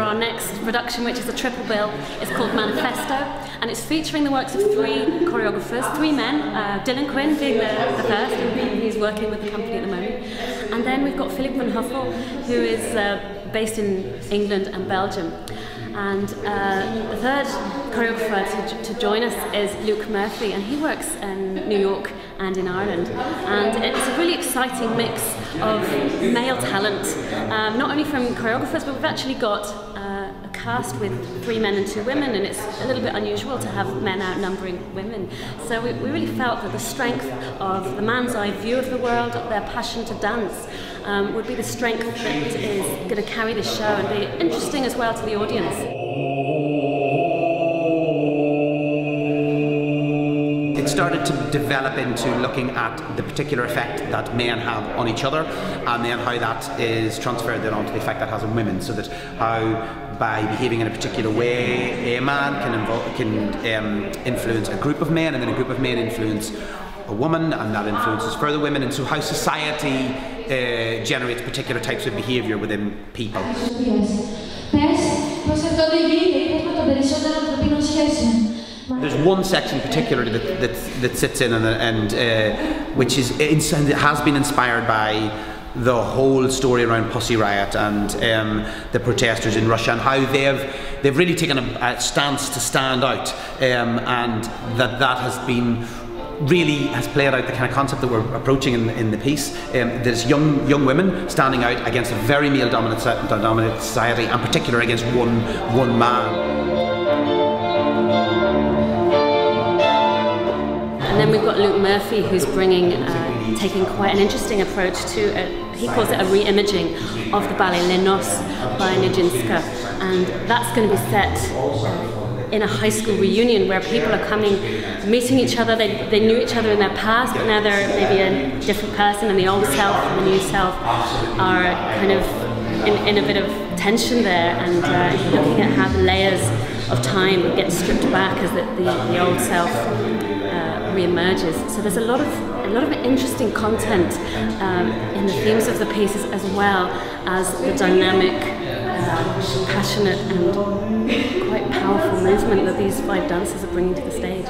our next production, which is a triple bill. It's called Manifesto, and it's featuring the works of 3 choreographers, 3 men, Quinn being the first, and he's working with the company at the moment. And then we've got Filip Van Huffel, who is based in England and Belgium. And the third choreographer to join us is Luke Murphy, and he works in New York and in Ireland. And it's a really exciting mix of male talent, not only from choreographers, but we've actually got a cast with 3 men and 2 women, and it's a little bit unusual to have men outnumbering women. So we really felt that the strength of the man's eye view of the world, their passion to dance, would be the strength that is going to carry this show and be interesting as well to the audience. It started to develop into looking at the particular effect that men have on each other, and then how that is transferred then onto the effect that has on women, so that how by behaving in a particular way a man can influence a group of men, and then a group of men influence a woman, and that influences further women, and so how society generates particular types of behaviour within people. There's one section particularly that sits in and which has been inspired by the whole story around Pussy Riot and the protesters in Russia, and how they've really taken a stance to stand out, and that has been has played out the kind of concept that we're approaching in the piece. There's young women standing out against a very male dominant society, and particularly against one man. And then we've got Luke Murphy, who's taking quite an interesting approach to he calls it a reimaging of the ballet Les Noces by Nijinsky, and that's going to be set in a high school reunion where people are coming, meeting each other. They knew each other in their past, but now they're maybe a different person, and the old self and the new self are kind of in a bit of tension there, and looking at how the layers of time get stripped back as the old self re-emerges. So there's a lot of interesting content in the themes of the pieces, as well as the dynamic, passionate and quite powerful movement that these 5 dancers are bringing to the stage.